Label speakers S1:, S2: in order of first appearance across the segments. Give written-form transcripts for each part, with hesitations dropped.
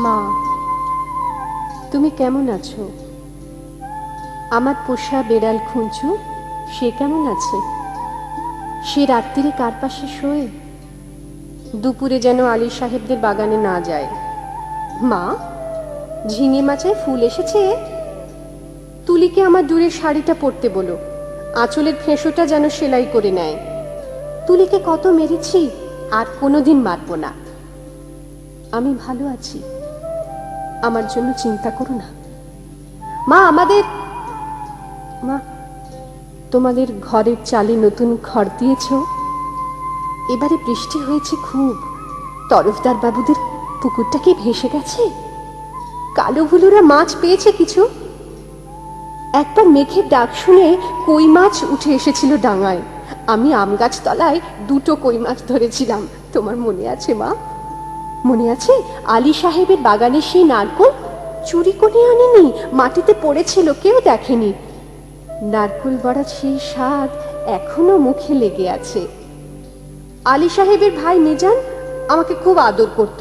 S1: মা, তুমি কেমন আছো? আমার পোষা বেড়াল খুঁজু, সে কেমন আছে? সে রাত্রিরে কার পাশে শোয়? দুপুরে যেন আলী সাহেবদের বাগানে না যায়। মা, ঝিঙে মাচায় ফুল এসেছে। তুলিকে আমার দূরের শাড়িটা পরতে বলো, আঁচলের ফেঁসোটা যেন সেলাই করে নেয়। তুলিকে কত মেরেছি, আর কোনোদিন মারব না। আমি ভালো আছি, আমার জন্য চিন্তা করো না। মা, মা, তোমাদের ঘরের চালে নতুন ঘর দিয়েছ? এবারে বৃষ্টি হয়েছে খুব। তরফদার বাবুদের পুকুরটা কি ভেসে গেছে? কালো ভুলুরা মাছ পেয়েছে কিছু? একবার মেঘের ডাক শুনে কই মাছ উঠে এসেছিল ডাঙায়। আমি আম গাছ তলায় 2টো কই মাছ ধরেছিলাম। তোমার মনে আছে মা? মনে আছে আলী সাহেবের বাগানে সেই নারকোল চুরি করে আনেনি, মাটিতে পড়েছিল, কেউ দেখেনি। নারকোল বড়ার সেই স্বাদ এখনো মুখে লেগে আছে। আলী সাহেবের ভাই মিজান আমাকে খুব আদর করত।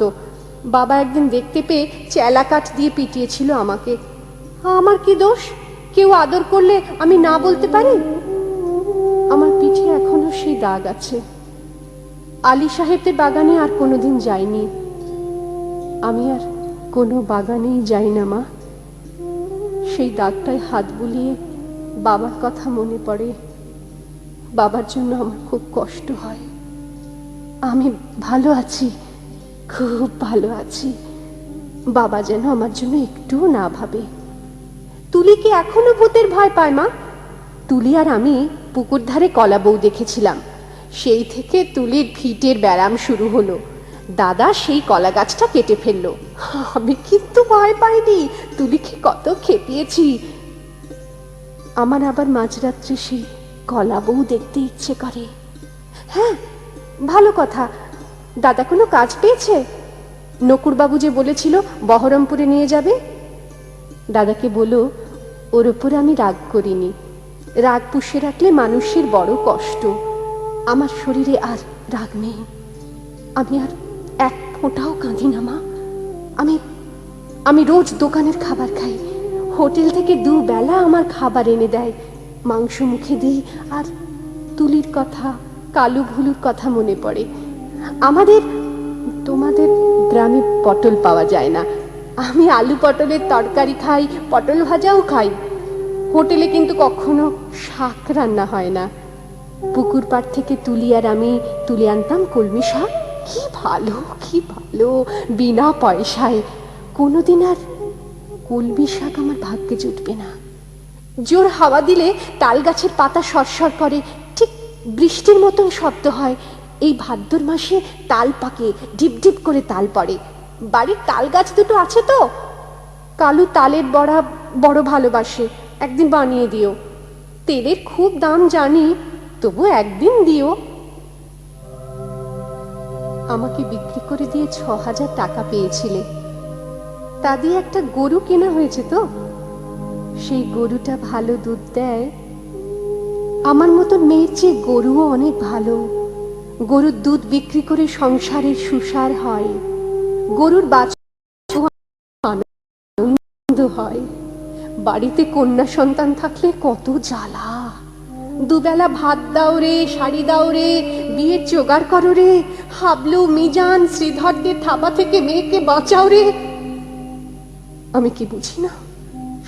S1: বাবা একদিন দেখতে পেয়ে চেলা কাঠ দিয়ে পিটিয়েছিল আমাকে। আমার কি দোষ? কেউ আদর করলে আমি না বলতে পারি? আমার পিঠে এখনো সেই দাগ আছে। আলী সাহেবদের বাগানে আর কোনোদিন যাইনি। আমি আর কোনো বাগানেই যাই না মা। সেই দাগটায় হাত বুলিয়ে বাবার কথা মনে পড়ে। বাবার জন্য আমার খুব কষ্ট হয়। আমি ভালো আছি, খুব ভালো আছি। বাবা যেন আমার জন্য একটুও না ভাবে। তুলি কি এখনো ভূতের ভয় পায় মা? তুলি আর আমি পুকুর ধারে কলা বউ দেখেছিলাম। সেই থেকে তুলির ভিটের ব্যারাম শুরু হলো। দাদা সেই কলা গাছটা কেটে ফেললো। আমি কিন্তু ভয় পাইনি, তুলিকে কত খেপিয়েছি। আমার আবার মাঝরাত্রে সেই কলা বউ দেখতে ইচ্ছে করে। হ্যাঁ, ভালো কথা। দাদা কোনো কাজ পেয়েছে? নকুরবাবু যে বলেছিল বহরমপুরে নিয়ে যাবে। দাদাকে বলো ওর ওপর আমি রাগ করিনি। রাগ পুষে রাখলে মানুষের বড় কষ্ট। আমার শরীরে আর রাগ নেই। আমি আর এক ফোঁটাও কাঁদি না মা। আমি রোজ দোকানের খাবার খাই। হোটেল থেকে 2 বেলা আমার খাবার এনে দেয়। মাংস মুখে দিই, আর তুলির কথা, কালু ভুলুর কথা মনে পড়ে। তোমাদের গ্রামে পটল পাওয়া যায় না। আমি আলু পটলের তরকারি খাই, পটল ভাজাও খাই। হোটেলে কিন্তু কখনো শাক রান্না হয় না। পুকুর পাড় থেকে তুলি আর আমি তুলে আনতাম কলমি শাক। কি ভালো, কি ভালো, বিনা পয়সায়। কোনোদিন আর কলমি শাক আমার ভাগ্যে জুটবে না। জোর হাওয়া দিলে তাল গাছের পাতা সরসর করে, ঠিক বৃষ্টির মতন শব্দ হয়। এই ভাদ্র মাসে তাল পাকে, ঢিপ ঢিপ করে তাল পড়ে। বাড়ির তাল গাছ 2টো আছে তো। কালু তালের বড়া বড় ভালোবাসে, একদিন বানিয়ে দিও। তেলের খুব দাম জানি, তবু একদিন দিও। আমাকে বিক্রি করে দিয়ে 6,000 টাকা পেয়েছিলে। তা দিয়ে একটা গরু কেনা হয়েছে তো। সেই গরুটা ভালো দুধ দেয়। আমার মতন মেয়ের চেয়ে গরুও অনেক ভালো। গরুর দুধ বিক্রি করে সংসারের সুসার হয়। গরুর বাছুর আনন্দ হয়। বাড়িতে কন্যা সন্তান থাকলে কত জ্বালা। 2 বেলা ভাত দাও রে, শাড়ি দাও রে, বিয়ের জোগাড় করো রে, হাবলু মিজান শ্রীধরদের থাবা থেকে মেয়েকে বাঁচাও রে। আমি কি বুঝি না?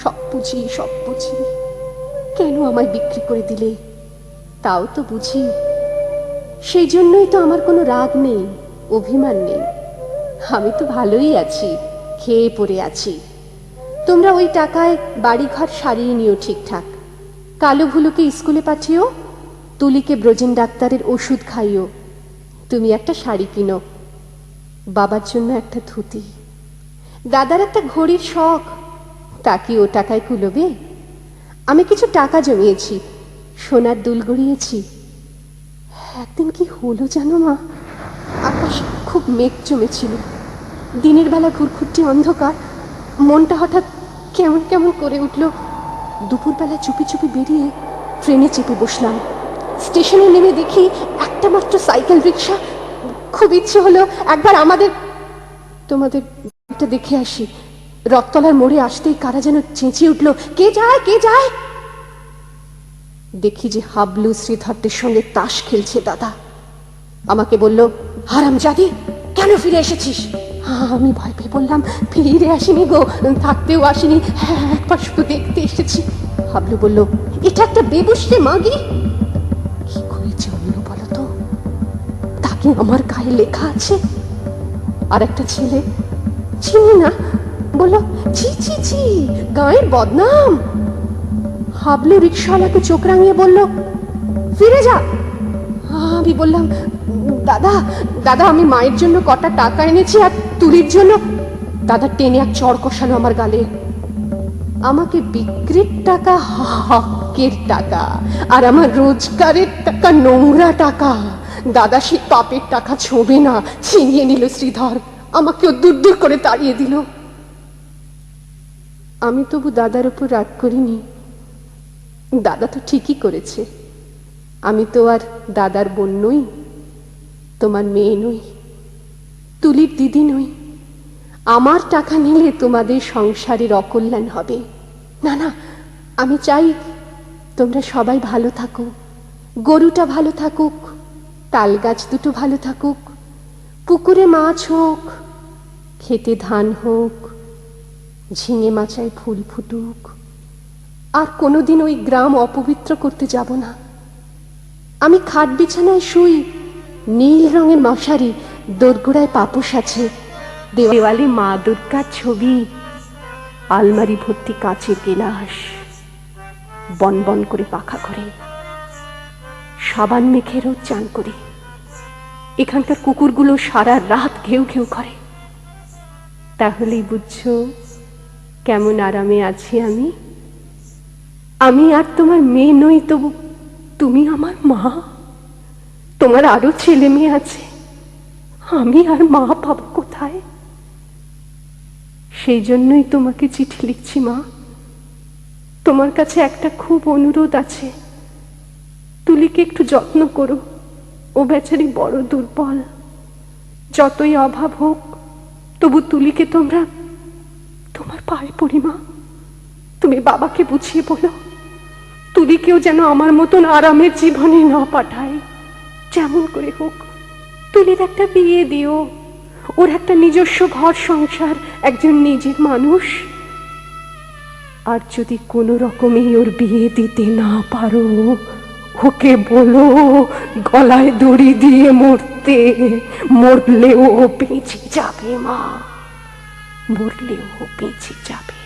S1: সব বুঝি, সব বুঝি। কেন আমায় বিক্রি করে দিলে? তাও তো বুঝি। সেই জন্যই তো আমার কোনো রাগ নেই, অভিমান নেই। আমি তো ভালোই আছি, খেয়ে পড়ে আছি। তোমরা ওই টাকায় বাড়িঘর সারিয়ে নিও ঠিকঠাক। কালু ভুলুকে স্কুলে পাঠিও, তুলিকে ব্রজেন ডাক্তারের ওষুধ খাইও। তুমি একটা শাড়ি কিনো, বাবার জন্য একটা ধুতি। দাদার একটা ঘড়ির শখ, তা কি ও টাকায় কুলোবে? আমি কিছু টাকা জমিয়েছি, সোনার দুল গড়িয়েছি। একদিন কি হলো জানো মা? আকাশ খুব মেঘ জমেছিল। দিনের বেলা ঘুরঘুরটি অন্ধকার। মনটা হঠাৎ কেমন কেমন করে উঠল। দুপুরবেলা চুপি চুপি বেরিয়ে ট্রেনে চেপে বসলাম। স্টেশনে নেমে দেখি একটা মাত্র সাইকেল রিক্সা। খুব ইচ্ছে হলো একবার তোমাদের এটা দেখে আসি। রথতলার মোড়ে আসতেই কারা যেন চেঁচিয়ে উঠল, কে যায়, কে যায়? দেখি যে হাবলু শ্রীধরদের সঙ্গে তাস খেলছে দাদা। আমাকে বলল, হারামজাদি, কেন ফিরে এসেছিস? আমি ভয় পেয়ে বললাম, ফিরে আসিনি গো, থাকতেও আসিনি, একবার শুধু দেখতে এসেছি। হাবলু বলল, এটা একটা বেবুসে মাগি। কি করেছে অন্য বলো তো? তাকে আমার গায়ে লেখা আছে। আর একটা ছেলে, চিনি না, বলল, ছি ছি ছি, গায়ের বদনাম। হাবলু রিকশাওয়ালাকে চোখ রাঙিয়ে বলল, ফিরে যা। আমি বললাম, দাদা দাদা, আমি মায়ের জন্য কটা টাকা এনেছি আর তুলির জন্য। দাদা টেনে এক চড় কষালো আমার গালে। আমাকে বিক্রির টাকা হকের টাকা, আর আমার রোজগারের টাকা নোংরা টাকা। দাদা সে পাপের টাকা ছোঁবে না, ছিনিয়ে নিল শ্রীধর। আমাকেও দূর দূর করে তাড়িয়ে দিল। আমি তবু দাদার উপর রাগ করিনি। দাদা তো ঠিকই করেছে। আমি তো আর দাদার বোন নই, তোমার মেয়ে নই, তুলির দিদি নই। আমার টাকা নিলে তোমাদের সংসারের অকল্যাণ হবে না। না, আমি চাই তোমরা সবাই ভালো থাকো, গরুটা ভালো থাকুক, তাল গাছ দুটো ভালো থাকুক, পুকুরে মাছ হোক, খেতে ধান হোক, ঝিঙে মাচায় ফুল ফুটুক। আর কোনোদিন ওই গ্রাম অপবিত্র করতে যাব না। আমি খাট বিছানায় শুই, নীল রঙের মশারি, দোরগোড়ায় পাপোশ আছে, দেওয়ালে মা দুর্গার ছবি, আলমারি ভর্তি কাঁচের গেলাস, বন বন করে পাখা করে, সাবান মেখে রোজ চান করি। এখানকার কুকুরগুলো সারা রাত ঘেউ ঘেউ করে। তাহলেই বুঝছো কেমন আরামে আছি আমি। আমি আর তোমার মেয়ে নই, তবু তুমি আমার মা। তোমার আরো ছেলে মেয়ে আছে, আমি আর মা পাবো কোথায়? সেই জন্যই তোমাকে চিঠি লিখছি মা। তোমার কাছে একটা খুব অনুরোধ আছে, তুলিকে একটু যত্ন করো। ও বেচারি বড় দুর্বল। যতই অভাব হোক, তবু তুলিকে তোমরা তোমার পায়ে পড়ি মা। তুমি বাবাকে বুঝিয়ে বলো, তুলিকেও যেন আমার মতন আরামের জীবনে না পাঠায়। যেমন করে হোক তুলির একটা বিয়ে দিও, ওর একটা নিজস্ব ঘর সংসার, একজন নিজের মানুষ। আর যদি কোনো রকমে ওর বিয়ে দিতে না পারো, ওকে বলো গলায় দড়ি দিয়ে মরতে। মরলেও ও বেঁচে যাবে মা, মরলেও ও বেঁচে যাবে।